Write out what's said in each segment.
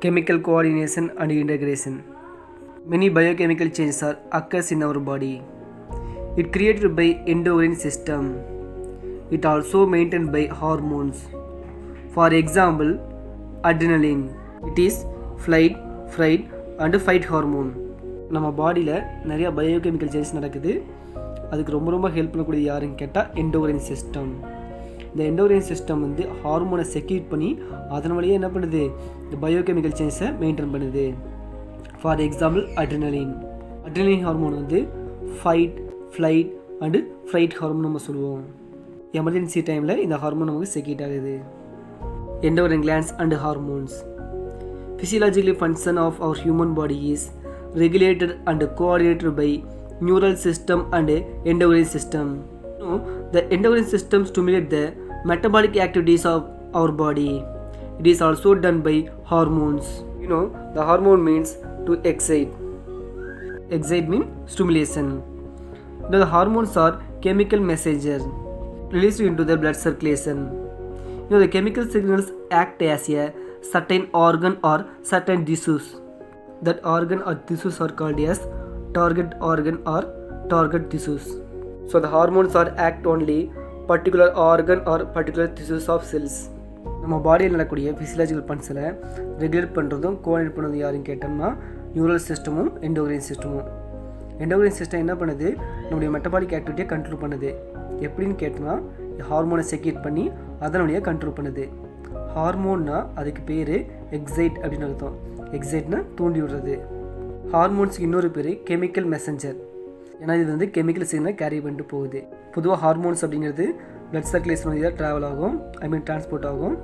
chemical coordination and integration. Many biochemical changes are occurs in our body. It created by endocrine system. It also maintained by hormones. For example, adrenaline. It is flight, fright and fight hormone. நம்ம பாடியில் நிறைய biochemical changes நடக்குது. அதுக்கு ரொம்ப help பண்ணக்கூடிய யாருன்னு கேட்டால் endocrine system. இந்த எண்டோக்ரைன் சிஸ்டம் வந்து ஹார்மோனை செக்ரீட் பண்ணி அதன் வழியாக என்ன பண்ணுது, இந்த பயோகெமிக்கல் சேஞ்சஸை மெயின்டைன் பண்ணுது. ஃபார் எக்ஸாம்பிள் அட்ரினலின் ஹார்மோன் வந்து fight, flight and flight hormone நம்ம சொல்லுவோம். எமர்ஜென்சி டைமில் இந்த ஹார்மோன் நமக்கு செக்ரீட் ஆகுது. Endocrine glands and hormones. Physiological function of our human body is regulated and coordinated by neural system and endocrine system. The endocrine system stimulates the metabolic activities of our body. It is also done by hormones. The hormone means to excite. Excite means stimulation. The hormones are chemical messengers released into the blood circulation. The chemical signals act as a certain organ or certain tissues. That organ or tissues are called as target organ or target tissues. So the hormones are act only particular organ or particular tissues of cells. நம்ம பாடியில் நடக்கக்கூடிய physiological ஃபங்க்ஷனை regulate பண்ணுறதும் coordinate பண்ணுறதும் யாருன்னு கேட்டோம்னா neural சிஸ்டமும் endocrine சிஸ்டமும். Endocrine system என்ன பண்ணுது, நம்முடைய மெட்டபாலிக் ஆக்டிவிட்டியை கண்ட்ரோல் பண்ணுது. எப்படின்னு கேட்டோம்னா ஹார்மோனை செக்ரீட் பண்ணி அதனுடைய கண்ட்ரோல் பண்ணுது. ஹார்மோன்னா அதுக்கு பேர் எக்ஸைட் அப்படின்னு அர்த்தம். எக்ஸைட்னா தூண்டி விடுறது. ஹார்மோன்ஸுக்கு இன்னொரு பேர் கெமிக்கல் மெசஞ்சர். ஏன்னா இது வந்து கெமிக்கல் சிக்னலை கேரி பண்ணிட்டு போகுது. பொதுவாக ஹார்மோன்ஸ் அப்படிங்கிறது பிளட் சர்க்குலேஷன் வழியாக ட்ராவல் ஆகும், டிரான்ஸ்போர்ட் ஆகும்.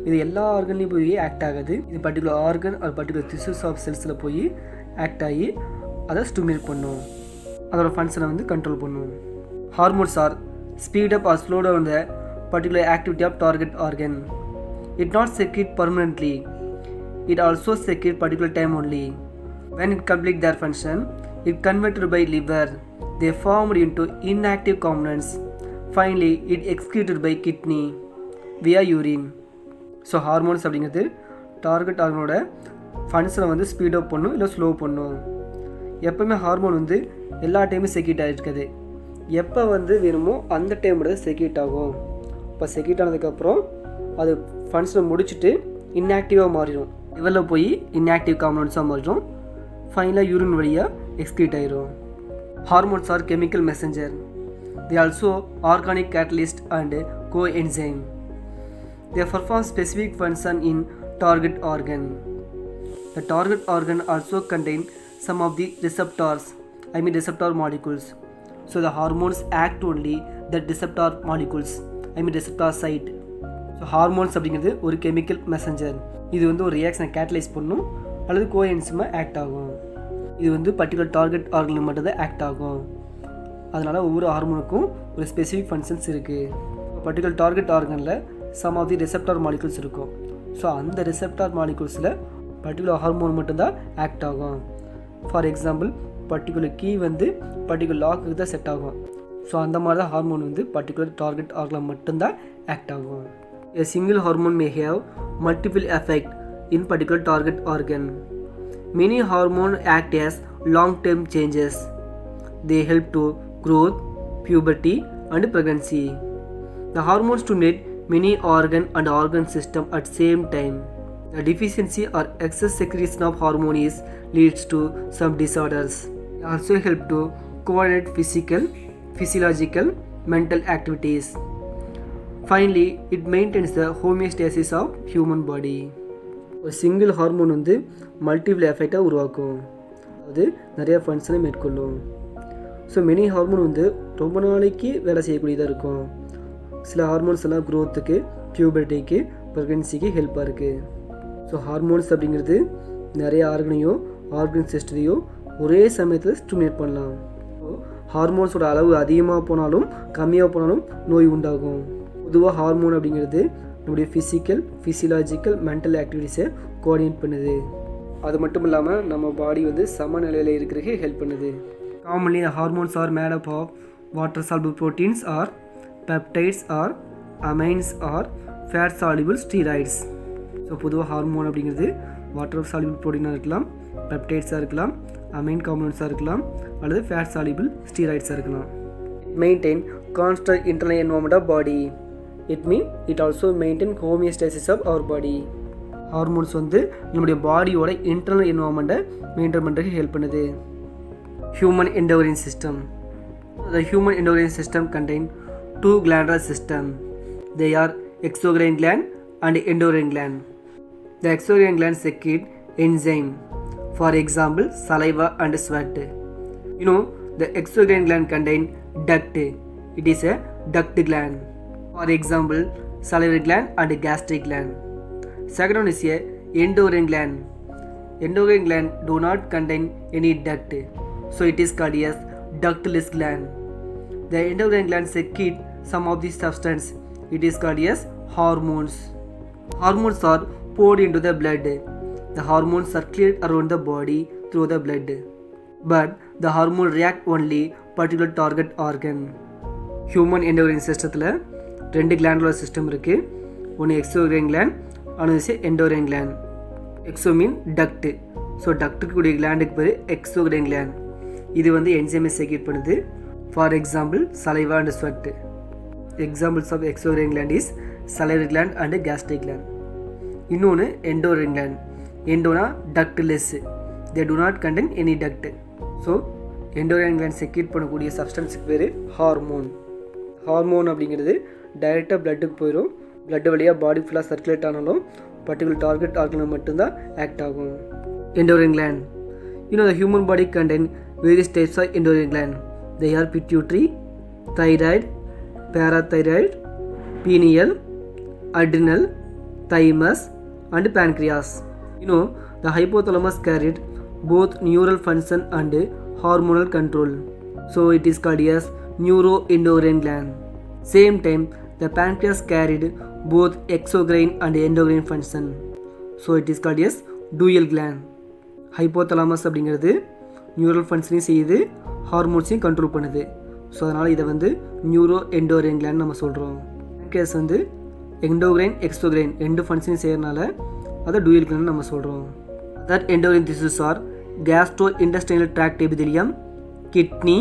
இது எல்லா ஆர்கன்லேயும் போய் ஆக்ட் ஆகுது. இது பர்டிகுலர் ஆர்கன் அது பர்டிகுலர் திஷ்யூஸ் ஆஃப் செல்ஸில் போய் ஆக்ட் ஆகி அதை ஸ்டிமுலேட் பண்ணும், அதோட ஃபங்க்ஷனை வந்து கண்ட்ரோல் பண்ணும். Hormones are speed up or slow down the particular activity of target organ. It not secrete permanently. It also secrete particular time only. When it complete their function, it converted by liver. They formed into inactive components. Finally, it excreted by kidney via urine. So hormones அப்படிங்கிறது target ஆர்கனோட ஃபங்க்ஷனை வந்து speed up பண்ணும் இல்லை slow பண்ணும். எப்போவுமே hormone வந்து எல்லா டைமும் செக்ரீட் ஆகிருக்குது. எப்போ வந்து வேணுமோ அந்த டைமோட செக்ரீட் ஆகும். இப்போ செக்ரீட் ஆனதுக்கப்புறம் அது ஃபங்க்ஷனை முடிச்சுட்டு இன்ஆக்டிவாக மாறிடும். லிவரில் போய் இன்ஆக்டிவ் காம்பனன்ட்ஸாக மாறிடும். ஃபைனலாக யூரின் வழியாக எக்ஸ்க்ரீட் ஆகிரும். Hormones R chemical messenger. They also organic catalyst and coenzyme. They perform specific function in target organ. The target organ also contain some of the receptors, receptor molecules. So the hormones act only the receptor molecules, receptor site. So hormones அப்படிங்கிறது ஒரு chemical messenger. இது வந்து ஒரு ரியாக்ஷனை catalyse பண்ணும் அல்லது கோஎன்சைமாக act ஆகும். இது வந்து பர்டிகுலர் டார்கெட் ஆர்கனில் மட்டும்தான் ஆக்ட் ஆகும். அதனால் ஒவ்வொரு ஹார்மோனுக்கும் ஒரு ஸ்பெசிஃபிக் ஃபங்க்ஷன்ஸ் இருக்குது. பர்டிகுலர் டார்கெட் ஆர்கனில் some of the receptor molecules இருக்கும். ஸோ அந்த ரெசெப்டார் மாலிகுல்ஸில் பர்டிகுலர் ஹார்மோன் மட்டும்தான் ஆக்ட் ஆகும். ஃபார் எக்ஸாம்பிள் பர்டிகுலர் கீ வந்து பர்டிகுலர் லாக்கு தான் செட் ஆகும். ஸோ அந்த மாதிரி தான் ஹார்மோன் வந்து பர்டிகுலர் டார்கெட் ஆர்கனில் மட்டும்தான் ஆக்ட் ஆகும். A single hormone may have multiple effects in particular target organ. Many hormones act as long-term changes. They help to growth, puberty and pregnancy. The hormones stimulate many organ and organ system at same time. The deficiency or excess secretion of hormones leads to some disorders. They also help to coordinate physiological, mental activities. Finally, it maintains the homeostasis of human body. ஒரு single hormone வந்து multiple எஃபெக்டாக உருவாக்கும். அது நிறைய ஃபங்க்ஷனை மேற்கொள்ளும். So many hormone வந்து ரொம்ப நாளைக்கு வேலை செய்யக்கூடியதாக இருக்கும். சில ஹார்மோன்ஸ் எல்லாம் க்ரோத்துக்கு, பியூபர்ட்டிக்கு, ப்ரெக்னன்சிக்கு ஹெல்ப்பாக இருக்குது. ஸோ ஹார்மோன்ஸ் அப்படிங்கிறது நிறைய ஆர்கனையோ ஆர்கன் சிஸ்டத்தையோ ஒரே சமயத்தில் ஸ்டிமுலேட் பண்ணலாம். ஸோ ஹார்மோன்ஸோட அளவு அதிகமாக போனாலும் கம்மியாக போனாலும் நோய் உண்டாகும். பொதுவாக ஹார்மோன் அப்படிங்கிறது நம்முடைய ஃபிசியலாஜிக்கல் மென்டல் ஆக்டிவிட்டீஸை கோஆர்டினேட் பண்ணுது. அது மட்டும் இல்லாமல் நம்ம பாடி வந்து சமநிலையில் இருக்கிறதுக்கு ஹெல்ப் பண்ணுது. Commonly, the hormones are made up of water-soluble proteins or peptides or amines or fat-soluble steroids. So பொதுவாக ஹார்மோன் அப்படிங்கிறது வாட்டர் சால்யூபிள் ப்ரோட்டீனாக இருக்கலாம், பெப்டைட்ஸாக இருக்கலாம், அமைன் காம்பவுண்ட்ஸாக இருக்கலாம், அல்லது ஃபேட் சால்யூபிள் ஸ்டீராய்ட்ஸாக இருக்கலாம். Maintain constant internal environment of body. It mean it also maintain homeostasis of our body. Hormones வந்து நம்முடைய பாடியோட இன்டர்னல் என்வாயர்மெண்ட்டை மெயின்டைன் பண்ணுறதுக்கு ஹெல்ப் பண்ணுது. Human endocrine system. The human endocrine system contains two glandular systems. They are exocrine gland and endocrine gland. The exocrine gland secrete enzyme, for example saliva and sweat. The exocrine gland contains duct. It is a duct gland, for example salivary gland and gastric gland. Second one is a endocrine gland. Endocrine gland do not contain any duct, so it is called as ductless gland. The endocrine gland secrete some of these substance. It is called as hormones. Hormones are poured into the blood. The hormones circulate around the body through the blood, but the hormone react only particular target organ. Human endocrine systemத்தில் ரெண்டு glandular system இருக்கு. ஒன்று exocrine gland, another endocrine gland. Exo mean duct. So duct கூடிய glandக்கு பேரு exocrine gland. இது வந்து enzyme secrete பண்ணுது. For example saliva and sweat. Examples of exocrine gland is salivary gland and gastric gland. இன்னொன்று endocrine gland. Endona ductless. They do not contain any duct. So endocrine gland secrete பண்ணக்கூடிய சப்ஸ்டன்ஸுக்கு பேர் hormone. Hormone அப்படிங்கிறது டைரெக்டாக பிளட்டுக்கு போயிடும். Blood வழியாக பாடி ஃபுல்லாக circulate ஆனாலும் particular target ஆர்கனில் மட்டும்தான் ஆக்ட் ஆகும். Endocrine gland. The human body contains various types of endocrine gland. They are pituitary, thyroid, parathyroid, pineal, adrenal, thymus and pancreas. The hypothalamus carried both neural function and hormonal control, so it is called as neuroendocrine gland. Same time the pancreas carried both exocrine and endocrine function, so it is called as dual gland. Hypothalamus அப்படிங்கிறது neural ஃபங்க்ஷனையும் செய்யுது, ஹார்மோன்ஸையும் control பண்ணுது. So அதனால் இதை வந்து neuro endocrine gland நம்ம சொல்கிறோம். Pancreas வந்து endocrine exocrine ரெண்டு ஃபங்க்ஷனையும் செய்யறதுனால அதை டூயல் கிளாண்ட் நம்ம சொல்கிறோம். That endocrine tissues are Castro intestinal tract epithelium, kidney,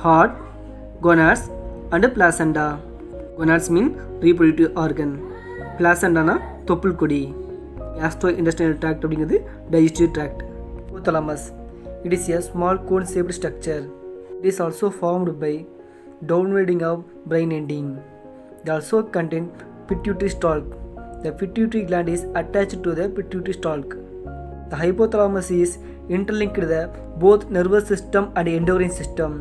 heart, gonads and placenta. Gonads mean reproductive organ. Placenta தொப்புள் கொடி. கேஸ்ட்ரோ இன்டெஸ்டைனல் ட்ராக்ட் அப்படிங்கிறது digestive tract. Hypothalamus. It is a small cone-shaped structure. It is also formed by downwarding of brain ending. They also contain pituitary stalk. The pituitary gland is attached to the pituitary stalk. The hypothalamus is interlinked with both nervous system and endocrine system.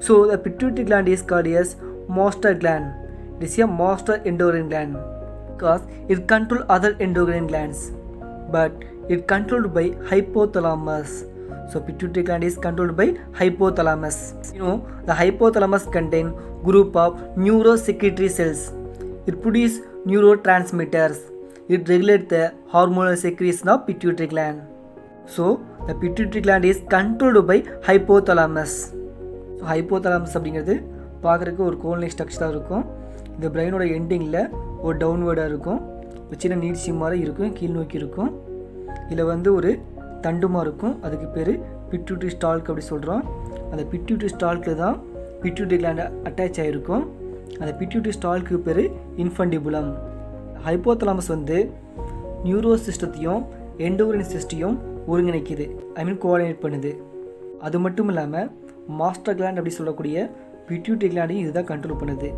So the pituitary gland is called as master gland. It is a master endocrine gland because it controls other endocrine glands, but it controlled by hypothalamus. So pituitary gland is controlled by hypothalamus. The hypothalamus contains group of neurosecretory cells. It produces neurotransmitters. It regulates the hormonal secretion of pituitary gland. So the pituitary gland is controlled by hypothalamus. So hypothalamus அப்படிங்கிறது பார்க்குறதுக்கு ஒரு cone ஸ்ட்ரக்சராக இருக்கும். இந்த பிரெயினோட எண்டிங்கில் ஒரு டவுன்வேர்டாக இருக்கும், ஒரு சின்ன நீட்சி மாதிரி இருக்கும், கீழ் நோக்கி இருக்கும். இதில் வந்து ஒரு தண்டுமாக இருக்கும், அதுக்கு பேர் பிட்யூட்டரி ஸ்டால்க் அப்படி சொல்கிறோம். அந்த பிட்யூட்டரி ஸ்டால்கில் தான் பிட்யூட்டரி கிளாண்ட் அட்டாச் ஆகிருக்கும். அந்த பிட்யூட்டரி ஸ்டால்க்கு பேர் இன்ஃபண்டிபுலம். ஹைப்போதலாமஸ் வந்து நியூரோ சிஸ்டத்தையும் எண்டோக்ரைன் சிஸ்டையும் ஒருங்கிணைக்குது, கோஆர்டினேட் பண்ணுது. அது மட்டும் இல்லாமல் மாஸ்டர் கிளாண்ட் அப்படி சொல்லக்கூடிய பிட்யூட்டரி கிளாண்டையும் இதுதான் கண்ட்ரோல் பண்ணுது.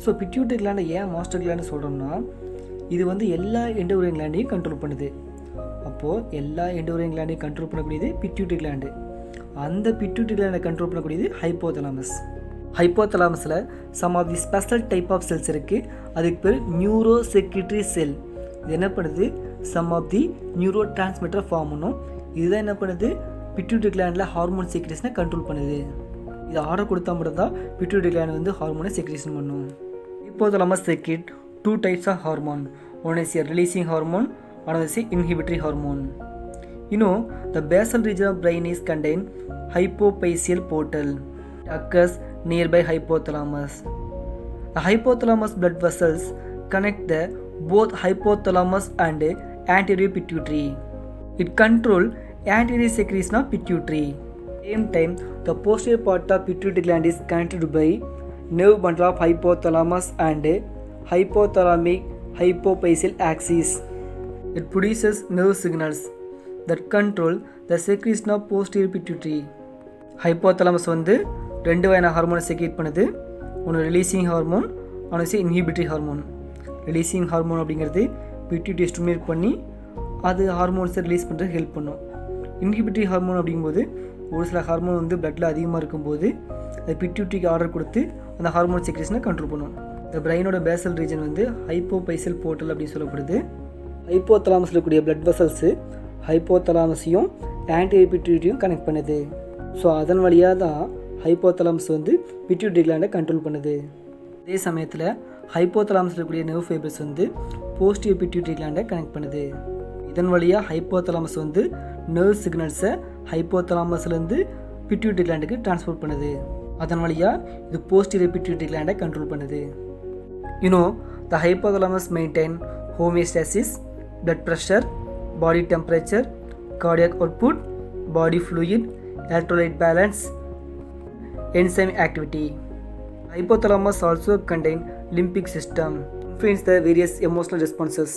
ஸோ பிட்யூட்டரி கிளாண்டை ஏன் மாஸ்டர் கிளாண்டு சொல்கிறோம்னா, இது வந்து எல்லா எண்டோக்ரைன் கிளாண்டையும் கண்ட்ரோல் பண்ணுது. அப்போது எல்லா எண்டோக்ரைன் கிளாண்டையும் கண்ட்ரோல் பண்ணக்கூடியது பிட்யூட்டரி கிளாண்டு. அந்த பிட்யூட்டரி கிளாண்டை கண்ட்ரோல் பண்ணக்கூடியது ஹைப்போதலாமஸ். ஹைப்போதலாமஸில் some of the special type of cells இருக்குது. அதுக்கு பேர் நியூரோ செக்ரிட்டரி செல். இது என்ன பண்ணுது, some of the neurotransmitter form பண்ணும். இதுதான் என்ன பண்ணுது, பிட்யூட்டரி கிளாண்டில் ஹார்மோன் செக்ரேஷனை கண்ட்ரோல் பண்ணுது. இது ஆர்டர் கொடுத்தா மட்டும்தான் பிட்யூட்டரி கிளாண்ட் வந்து ஹார்மோனை செக்ரேஷன் பண்ணும். Hypothalamus secrete two types of hormone. One is a releasing hormone, another is inhibitory hormone. The basal region of brain is contained hypophyseal portal. It occurs nearby hypothalamus. The hypothalamus blood vessels connect the both hypothalamus and anterior pituitary. It controls anterior secretion of pituitary. Same time, the posterior part of pituitary gland is connected by nerve bundle of hypothalamus and hypothalamic hypophyseal axis. It produces nerve signals that control the secretion of posterior pituitary. Hypothalamus வந்து ரெண்டு வகையான ஹார்மோனை secrete பண்ணுது. ஒன்று releasing hormone, ஒன்று inhibitory hormone. Releasing hormone அப்படிங்கிறது pituitary stimulate பண்ணி அது ஹார்மோன்ஸை release பண்ணுறது ஹெல்ப் பண்ணும். இன்ஹிபிட்டரி ஹார்மோன் அப்படிங்கும்போது ஒரு சில ஹார்மோன் வந்து பிளட்டில் அதிகமாக இருக்கும்போது அது பிட்யூட்டரிக்கு ஆர்டர் கொடுத்து அந்த ஹார்மோன் செக்ரேஷனை கண்ட்ரோல் பண்ணும். இந்த பிரெயினோட பேசல் ரீஜன் வந்து ஹைப்போபைசல் போர்ட்டல் அப்படின்னு சொல்லப்படுது. ஹைப்போதலாமஸில் இருக்கக்கூடிய பிளட் வெசல்ஸு ஹைப்போதலாமஸையும் ஆன்டீரியர் பிட்யூட்டரியும் கனெக்ட் பண்ணுது. ஸோ அதன் வழியாக தான் ஹைப்போதலாமஸ் வந்து பிட்யூட்டரி கிளாண்டை கண்ட்ரோல் பண்ணுது. அதே சமயத்தில் ஹைப்போதலாமஸில் இருக்கக்கூடிய நர்வ் ஃபைபர்ஸ் வந்து போஸ்டியர் பிட்யூட்டரி கிளாண்டை கனெக்ட் பண்ணுது. இதன் வழியாக ஹைப்போதலாமஸ் வந்து நர்வ் சிக்னல்ஸை ஹைப்போதலாமஸ்லேருந்து பிட்யூட்டரி கிளாண்டுக்கு ட்ரான்ஸ்போர்ட் பண்ணுது. அதன் வழியாக இது போஸ்டியர் பிட்யூட்டரி கிளாண்டை கண்ட்ரோல் பண்ணுது. The hypothalamus maintains homeostasis, blood pressure, body temperature, cardiac output, body fluid, electrolyte balance, enzyme activity. Hypothalamus also contains limbic system, influence the various emotional responses.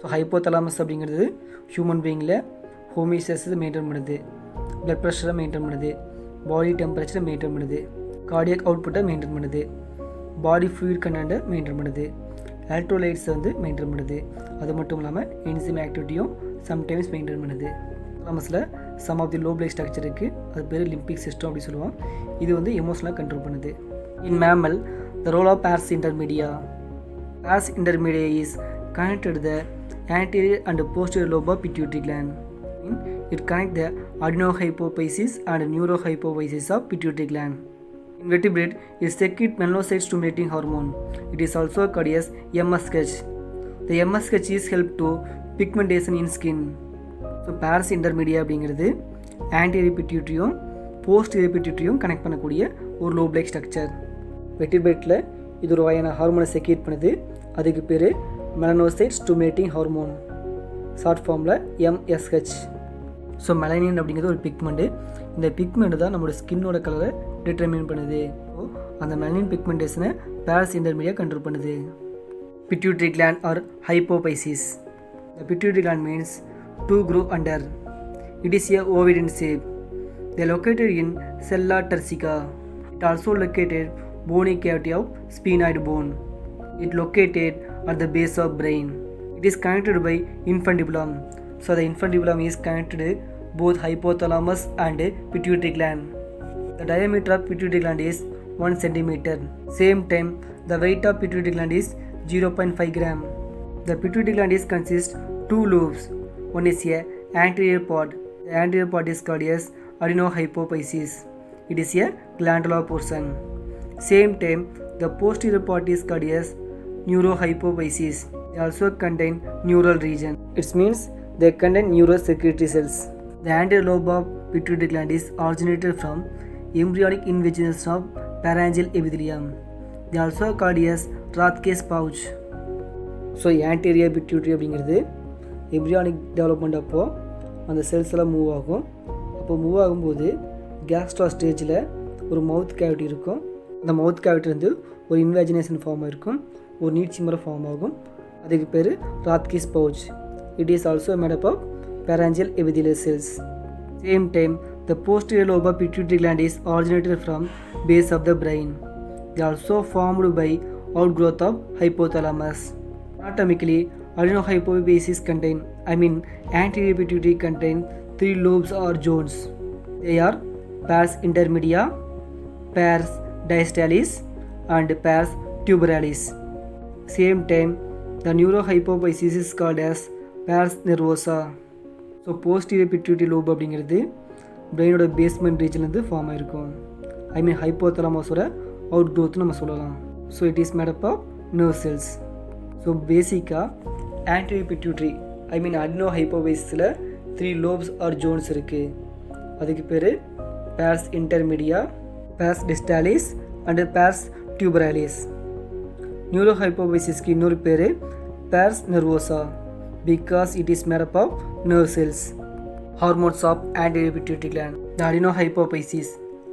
So hypothalamus அப்படிங்கிறது human பீயிங்கில் ஹோமியோஸ்டாசிஸை maintain பண்ணுது, blood ப்ரெஷரை maintain பண்ணுது, பாடி டெம்பரேச்சரை maintain பண்ணுது, cardiac அவுட்புட்டை maintain பண்ணுது, பாடி fluid கண்டென்ட்டை maintain பண்ணுது, எலக்ட்ரோலைட்ஸை வந்து மெயின்டைன் பண்ணுது. அது மட்டும் இல்லாமல் என்சைம் ஆக்டிவிட்டியும் சம்டைம்ஸ் மெயின்டைன் பண்ணுது. ஹைப்போதலாமஸில் some of the low blood structure இருக்குது, அது பேர் லிம்பிக் சிஸ்டம் அப்படி சொல்லுவோம். இது வந்து எமோஷனலாக கண்ட்ரோல் பண்ணுது. In mammal the role of pars intermedia. Pars intermedia is connected to the anterior and posterior lobe of pituitary gland. It connects the adenohypophysis and neurohypophysis of pituitary gland. In vertebrate, it secretes melanocyte-stimulating hormone. It is also called as MSH. The MSH is help to pigmentation in skin. So pars intermedia அப்படிங்கிறது anterior pituitary-யும் posterior pituitary-யும் connect பண்ணக்கூடிய ஒரு low blood structure. வெட்டிபிரேட்டில் இது ஒரு வகையான ஹார்மோனை secrete பண்ணுது. அதுக்கு பேர் melanocyte stimulating hormone, short ஃபார்மில் MSH. ஸோ மெலனின் அப்படிங்கிறது ஒரு பிக்மெண்ட்டு. இந்த பிக்மெண்ட் தான் நம்மளோட ஸ்கின்னோட கலரை டிட்டர்மின் பண்ணுது. ஸோ அந்த மெலனின் பிக்மெண்டேஷனை pars intermedia கண்ட்ரோல் பண்ணுது. Pituitary gland or hypophysis. The pituitary gland means to grow under. It is a ovoid shape. They are located in sella turcica. It also located bony cavity of sphenoid bone. It located at the base of brain. It is connected by infundibulum. So the infundibulum is connected both hypothalamus and pituitary gland. The diameter of pituitary gland is 1 cm. Same time, the weight of pituitary gland is 0.5 gram. The pituitary gland is consists two lobes. One is a anterior part. The anterior part is called as adenohypophysis. It is a glandular portion. Same time, the posterior part is called as neurohypophysis. They also contain neural region. It means they contain neurosecretory cells. The anterior lobe of pituitary gland is originated from embryonic invagination of pharyngeal epithelium. They also called as Rathke's pouch. So anterior pituitary அப்படிங்கிறது embryonic development அப்போ அந்த cells எல்லாம் move ஆகும். அப்போ move ஆகும்போது castor ஸ்டேஜில் ஒரு மவுத் cavity இருக்கும். அந்த மவுத் கேவிட்டி வந்து ஒரு இன்வேஜினேஷன் ஃபார்ம் இருக்கும், ஒரு நீட்சி முறை ஃபார்ம் ஆகும். அதுக்கு பேர் Rathke's pouch. It is also made up of pharyngeal epithelial cells. Same time, the posterior lobe of pituitary gland is originated from base of the brain. They are also formed by outgrowth of hypothalamus. Anatomically, adenohypophysis anterior pituitary contain 3 lobes or zones. They are pars intermedia, pars distalis and pars tuberalis. Same time, the neurohypophysis is called as pars nervosa. So posterior pituitary lobe அப்படிங்கிறது பிரெயினோட basement ரீஜன்லேருந்து form ஆகிருக்கும். ஹைப்போதலாமஸோட out growth நம்ம சொல்லலாம். So it is made up of nerve cells. So பேசிக்காக anterior pituitary அடினோஹைப்போபைசிஸில் 3 lobes or zones இருக்குது. அதுக்கு பேர் pars intermedia, pars distalis and pars tuberalis. நியூரோஹைப்போபைசிஸ்க்கு இன்னொரு பேர் pars nervosa. because it is made up of nerve cells. Hormones of anterior pituitary gland. The adenohypophysis,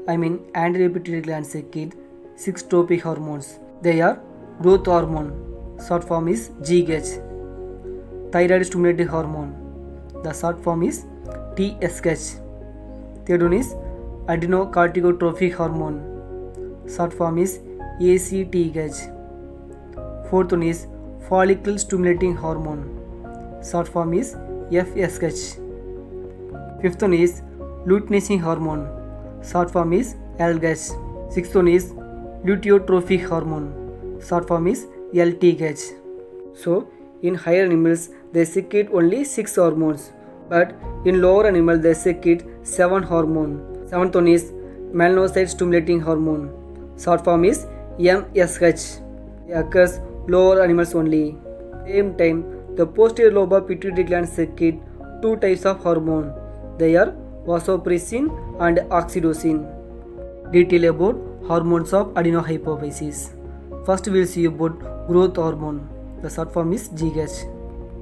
anterior pituitary gland secrete 6 trophic hormones. They are growth hormone, short form is GH. Thyroid stimulating hormone, the short form is TSH. Third one is adenocorticotrophic hormone, short form is ACTH. Fourth one is follicle stimulating hormone, short form is FSH. Fifth one is luteinizing hormone, short form is LGH. Sixth one is luteotrophic hormone, short form is LTH. So in higher animals they secrete only 6 hormones, but in lower animals they secrete 7 hormones. Seventh one is melanocyte stimulating hormone, short form is MSH. It occurs lower animals only. Same time, the posterior lobe of pituitary gland secrete 2 types of hormone. They are vasopressin and oxytocin. Detail about hormones of adenohypophysis. First we will see about growth hormone. The short form is GH.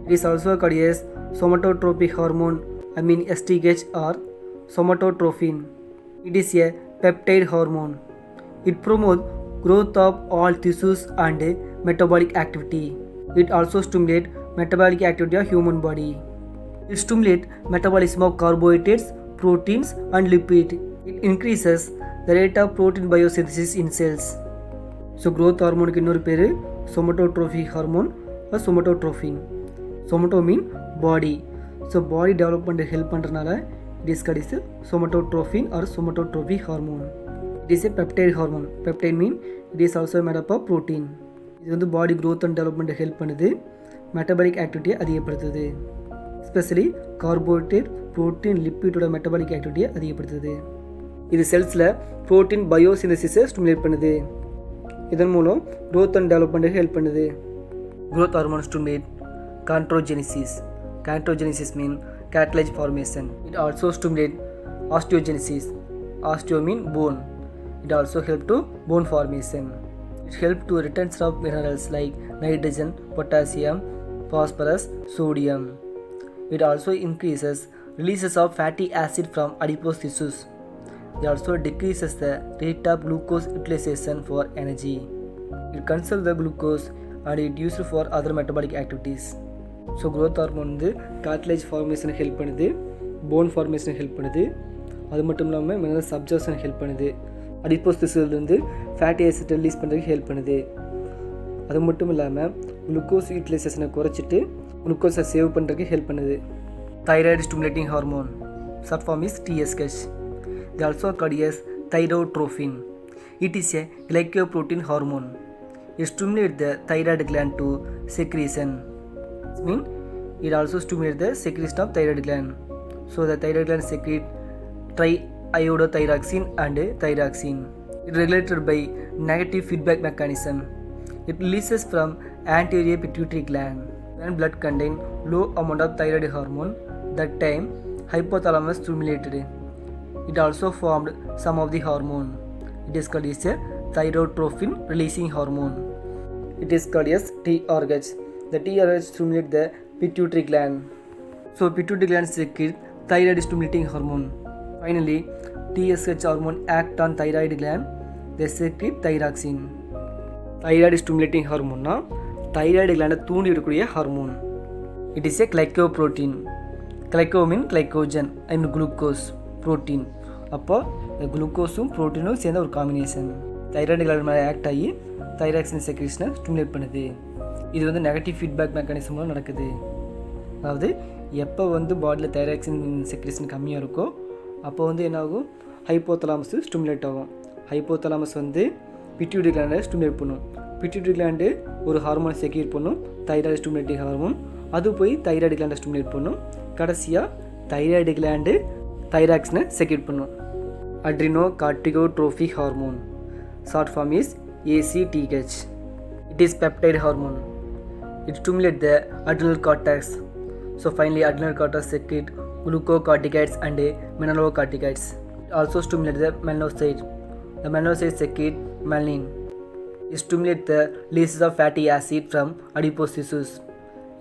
It is also called as somatotropic hormone, STH or somatotrophin. It is a peptide hormone. It promotes growth of all tissues and metabolic activity. It also stimulates metabolic activity of human body. It stimulates metabolism of carbohydrates, proteins and lipids. It increases the rate of protein biosynthesis in cells. So growth hormone ku innoru peru somatotrophic hormone or somatotrophin. Somato mean body. So body development help பண்றனால it is called as somatotrophin or somatotrophic hormone. It is a peptide hormone. Peptide mean it is also made up of protein. இது வந்து body growth and development help பண்ணுது, metabolic activity அதிகப்படுத்துது. Especially carbohydrate, protein, lipid ஓட metabolic activity அதிகப்படுத்துது. இது செல்ஸ்ல protein biosynthesis stimulate பண்ணுது. இதன் மூலம் growth and development help பண்ணுது. Growth hormone stimulate chondrogenesis. Chondrogenesis mean cartilage formation. It also stimulate osteogenesis. Osteo mean bone. It also help to bone formation. It help to retention of minerals like nitrogen, potassium, phosphorus, sodium. It also increases releases of fatty acid from adipose tissues. It also decreases the rate of glucose utilization for energy. It conserves the glucose and it used for other metabolic activities. So growth hormone வந்து cartilage formation help பண்ணுது, bone formation help பண்ணுது, அது மட்டும் இல்லாமல் mineral absorption help பண்ணுது, adipose tissueலேருந்து fatty acid release பண்ணுறதுக்கு help பண்ணுது. அது மட்டும் இல்லாமல் glucose utilization குறைச்சிட்டு glucose சேவ் பண்ணுறதுக்கு help பண்ணுது. Thyroid stimulating hormone, short form is TSH. They also called as thyrotrophin. It is a glycoprotein hormone. It stimulates the thyroid gland to secretion. This means it also stimulates the secretion of thyroid gland. So the thyroid gland secrete triiodothyroxine and thyroxine. It regulated by negative feedback mechanism. It releases from anterior pituitary gland. When blood contains low amount of thyroid hormone, that time hypothalamus stimulated. It also formed some of the hormone. It is called as a thyrotrophin releasing hormone. It is called as TRH. The TRH stimulates the pituitary gland. So pituitary gland secretes thyroid stimulating hormone. Finally, TSH hormone act on thyroid gland. They secrete thyroxine. Thyroid stimulating hormone na thyroid gland தூண்டி விடக்கூடிய hormone. It is a glycoprotein. Glyco mean glycogen and glucose protein. அப்போ குளுக்கோஸும் ப்ரோட்டீனும் சேர்ந்த ஒரு combination thyroid gland மேலே act ஆகி thyroxine செக்ரேஷனை stimulate பண்ணுது. இது வந்து நெகட்டிவ் ஃபீட்பேக் மெக்கானிசமாக நடக்குது. அதாவது எப்போ வந்து பாடியில் தைராக்சின் செக்ரேஷன் கம்மியாக இருக்கோ அப்போ வந்து என்னாகும், ஹைப்போதலாமஸ் ஸ்டிமுலேட் ஆகும். ஹைப்போதலாமஸ் வந்து பிட்யூட்டரி கிளாண்டை ஸ்டிமுலேட் பண்ணும். பிட்யூட்டரி கிளாண்டு ஒரு ஹார்மோனை செக்ரேட் பண்ணும், தைராய்டு ஸ்டிமுலேட்டிங் ஹார்மோன். அது போய் தைராய்டு கிளாண்டை ஸ்டிமுலேட் பண்ணும். கடைசியாக தைராய்டு கிளாண்டு தைராக்சினை செக்ரேட் பண்ணும். Adrenocorticotrophic hormone, short form is ACTH. It is peptide hormone. It stimulates the adrenal cortex. So finally adrenal cortex secrete glucocorticoids and mineralocorticoids. It also stimulates the melanocyte. The melanocytes secrete melanin. It stimulates the release of fatty acid from adipose tissues.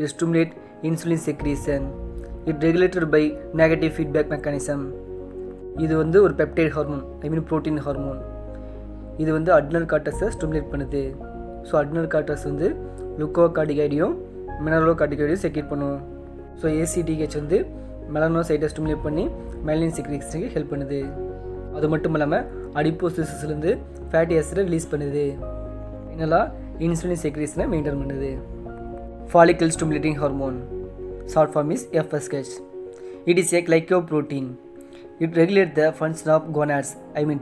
It stimulates insulin secretion. It regulated by negative feedback mechanism. இது வந்து ஒரு peptide hormone, protein hormone. இது வந்து adrenal cortex stimulate பண்ணுது. So adrenal cortex வந்து glucocorticoideயும் mineralocorticoideயும் secrete பண்ணும். So ACTH வந்து மெலனோசைட்டை stimulate பண்ணி மெலனின் செக்ரேஷனுக்கு ஹெல்ப் பண்ணுது. அது மட்டும் இல்லாமல் அடிப்போசிஸ்லேருந்து ஃபேட்டி ஆசிடை ரிலீஸ் பண்ணுது. ஃபைனலாக இன்சுலின் செக்ரேஷனை மெயின்டைன் பண்ணுது. Follicle stimulating hormone, short form is FSH. It is a glycoprotein. It regulates the function of gonads,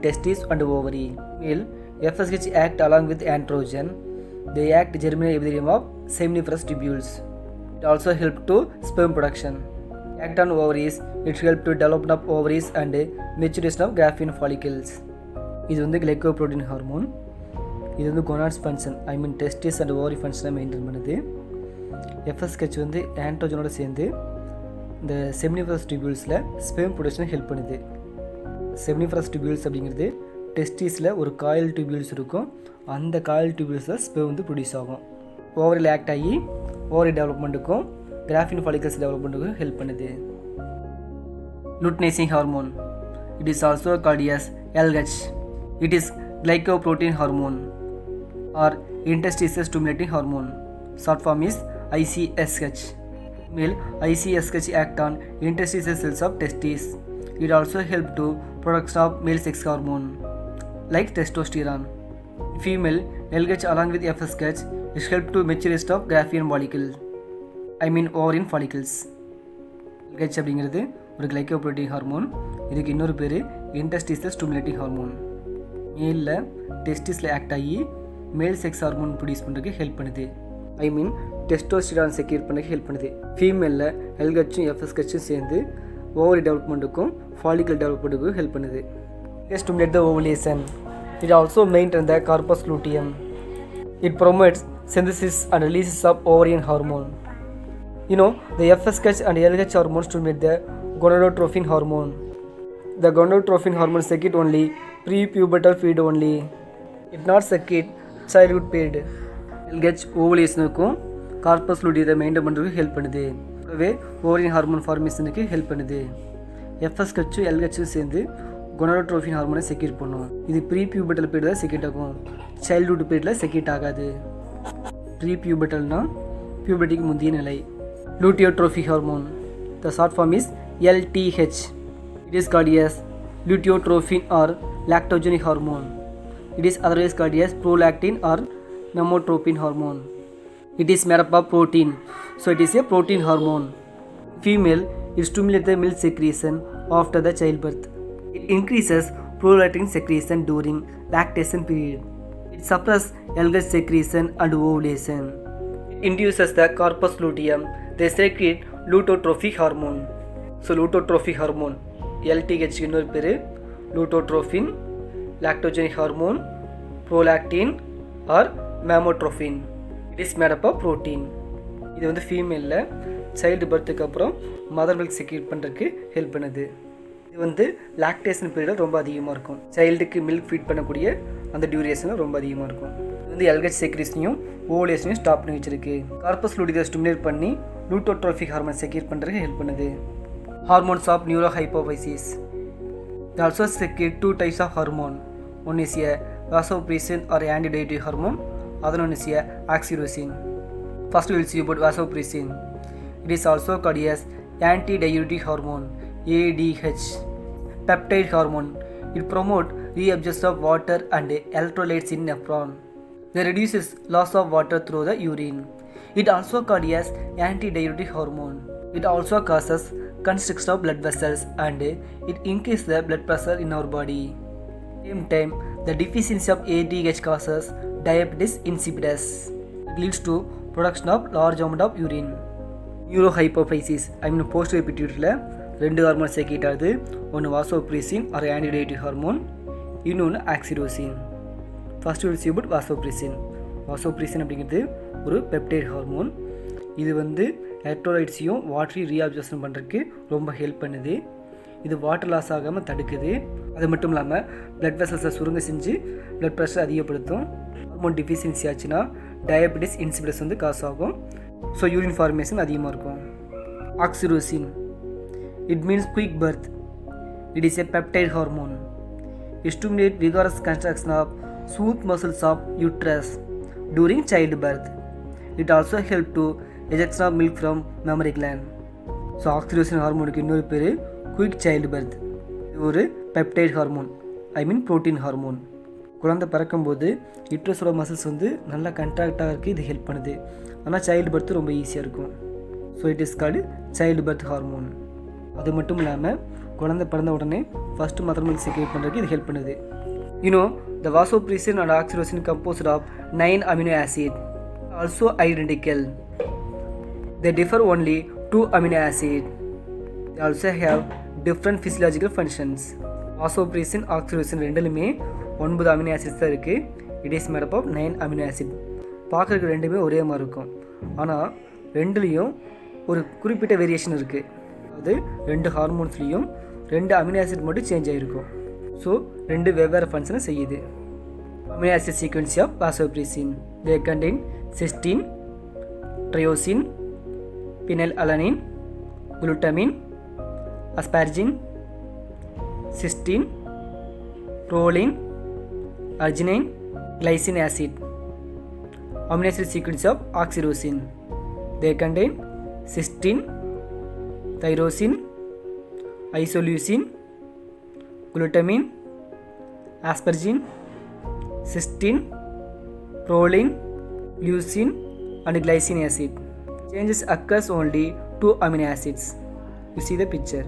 testis and ovary. Male FSH act along with androgen. They act germinal epithelium of seminiferous tubules. It also help to sperm production. Act on ovaries. It help to development of ovaries and maturation of graphene follicles. இது வந்து glycoprotein hormone. இது வந்து gonads function, testis and ovary function maintain பண்ணுது. FSH வந்து ஆண்ட்ரோஜனோட சேர்ந்து இந்த seminiferous டியூபியூல்ஸில் ஸ்பெர்ம் ப்ரொடக்ஷன் ஹெல்ப் பண்ணுது. செமினிஃபரஸ் டியூபியூல்ஸ் அப்படிங்கிறது டெஸ்டிஸில் ஒரு காயில் டியூபியூல்ஸ் இருக்கும். அந்த காயில் டியூபியூல்ஸில் ஸ்பெர்ம் வந்து ப்ரொடியூஸ் ஆகும். ஓவரியில் ஆக்ட் ஆகி ஓவரி டெவலப்மெண்ட்டுக்கும் கிராஃபின் ஃபாலிகல்ஸ் டெவலப்மெண்ட்டுக்கும் ஹெல்ப் பண்ணுது. Luteinizing hormone. It is also called as LH. இட் இஸ் glycoprotein hormone or interstitial stimulating hormone. Short form is ICSH. Male ICSH act on interstitial cells of testes. It also help to production of male sex hormone like testosterone. Female LH along with FSH is help to maturation of graphene follicle, ovarian follicles. LH அப்படிங்கிறது ஒரு glycoprotein hormone. இதுக்கு இன்னொரு பேர் interstitial stimulating hormone. மேலில் டெஸ்டிஸில் act ஆகி மேல் sex hormone produce பண்ணுறதுக்கு help பண்ணுது. Testosterone secrete பண்ணுறதுக்கு ஹெல்ப் பண்ணுது. ஃபீமேலில் எல்ஹெச்சும் எஃப்எஸ்ஹெச்சும் சேர்ந்து ஓவரி டெவலப்மெண்ட்டுக்கும் ஃபாலிக்கல் டெவலப்மெண்ட்டுக்கும் ஹெல்ப் பண்ணுது. Stimulate the ovulation. It also maintain the corpus luteum. It promotes synthesis and releases of ovarian hormone. The FSH and LH hormones stimulate the gonadotrophin hormone. The gonadotrophin hormone secrete only pre-pubertal period only. It not secrete childhood period. LH ஓவலேஷனுக்கும் corpus லூட்டியத்தை maintain பண்ணுறதுக்கு help பண்ணுது. கூடவே ovarian hormone ஃபார்மேஷனுக்கு help பண்ணுது. FSHும் LHும் சேர்ந்து கொனடோட்ரோஃபின் ஹார்மோனை secrete பண்ணும். இது pre pubertal பீரியடில் செக்ரேட் ஆகும். சைல்ட்ஹுட் பீரியடில் செக்ரேட் ஆகாது. ப்ரீ பியூபர்டல்னா பியூபர்ட்டிக்கு முந்தைய நிலை. Luteotrophic hormone. The short form is LTH. It is called as luteotrophin or lactogenic hormone. It is otherwise called as prolactin or nemotropin hormone. It is made up of protein, so it is a protein hormone. Female, it stimulates the milk secretion after the childbirth. It increases prolactin secretion during lactation period. It suppresses LH secretion and ovulation. It induces the corpus luteum. They secrete lutotrophic hormone. So lutotrophic hormone LTH இன்னொரு பேர் luteotrophin, lactogenic hormone, prolactin or mammotrophin. It is made up of protein. இது வந்து ஃபீமேலில் child பர்த்துக்கு அப்புறம் mother milk secrete பண்ணுறதுக்கு help பண்ணுது. இது வந்து லாக்டேஷன் பீரியட் ரொம்ப அதிகமாக இருக்கும். சைல்டுக்கு மில்க் ஃபீட் பண்ணக்கூடிய அந்த டியூரேஷனில் ரொம்ப அதிகமாக இருக்கும். இது வந்து LH செக்ரேஷனையும் ஓவலேஷனையும் ஸ்டாப் பண்ணி வச்சிருக்கு. கார்பஸ் லூட்டியத்தை ஸ்டிமுலேட் பண்ணி லூட்டோட்ரோஃபிக் ஹார்மோன் செக்ரேட் பண்ணுறதுக்கு ஹெல்ப் பண்ணுது. Hormones of neurohypophysis. They also secrete two types of hormone. One is a vasopressin or antidiuretic hormone. Other one is a oxytocin. First we will see about vasopressin. It is also called as antidiuretic hormone ADH. Peptide hormone. It promotes reabsorption of water and electrolytes in nephron. They reduces loss of water through the urine. It also called as antidiuretic hormone. It also causes constriction of blood vessels and it increases the blood pressure in our body. Same time, the deficiency of ADH causes diabetes insipidus. It leads to production of large amount of urine. Neurohypophysis, posterior pituitary ரெண்டு hormone secrete ஆகுது. ஒன்று vasopressin R ஆன்டிடயட்டிக் hormone, இன்னொன்று oxytocin. First will see about vasopressin. Vasopressin அப்படிங்கிறது ஒரு peptide hormone. இது வந்து எலக்ட்ரோலைட்ஸையும் வாட்டரையும் ரீஅப்சர்ப்ஷன் பண்ணுறதுக்கு ரொம்ப ஹெல்ப் பண்ணுது. இது வாட்டர் லாஸ் ஆகாமல் தடுக்குது. அது மட்டும் இல்லாமல் பிளட் வெசல்ஸை சுருங்க செஞ்சு பிளட் ப்ரெஷர் அதிகப்படுத்தும். ஹார்மோன் டிஃபிஷியன்சி ஆச்சுன்னா டயபெட்டிஸ் இன்சிபிடஸ் வந்து காசு ஆகும். ஸோ யூரின் ஃபார்மேஷன் அதிகமாக இருக்கும். Oxytocin. It means quick birth. It is a peptide hormone. It stimulates vigorous contraction of smooth muscles of uterus during childbirth. It also helps to ejection of milk from mammary gland. So oxytocin ஹார்மோனுக்கு இன்னொரு பேர் quick child birth. இது ஒரு peptide hormone, protein hormone. குழந்தை பிறக்கும்போது யூட்ரஸோட muscles நல்லா கண்ட்ராக்டாக இருக்குது, இது ஹெல்ப் பண்ணுது. ஆனால் சைல்டு பர்த் ரொம்ப ஈஸியாக இருக்கும். So it is called child birth hormone. அது மட்டும் இல்லாமல் குழந்தை பிறந்த உடனே ஃபஸ்ட்டு மதர் மில்க் செக்ரேட் பண்ணுறதுக்கு இது ஹெல்ப் பண்ணுது. The vasopressin and oxytocin composed of 9 amino acids, also identical. They differ only 2 amino acids. They also have different physiological functions. Vasopressin, oxytocin ரெண்டுலுமே 9 அமினோ ஆசிட்ஸ் தான் இருக்குது. It is made up of 9 amino acid. பார்க்குறதுக்கு ரெண்டுமே ஒரே மாதிரி இருக்கும், ஆனால் ரெண்டுலேயும் ஒரு குறிப்பிட்ட வேரியேஷன் இருக்குது. அது 2 ஹார்மோன்ஸ்லேயும் 2 அமினோ ஆசிட் மட்டும் சேஞ்ச் ஆகிருக்கும். ஸோ 2 வெவ்வேறு ஃபங்க்ஷனை செய்யுது. Amino acid sequence of vasopressin. They contain cysteine, tyrosine, phenylalanine, glutamine, asparagine, cysteine, proline, arginine, glycine acid. Amino acid sequence of oxytocin. They contain cysteine, tyrosine, isoleucine, glutamine, asparagine, cysteine, proline, leucine and glycine acid. Changes occurs only 2 amino acids. You see the picture.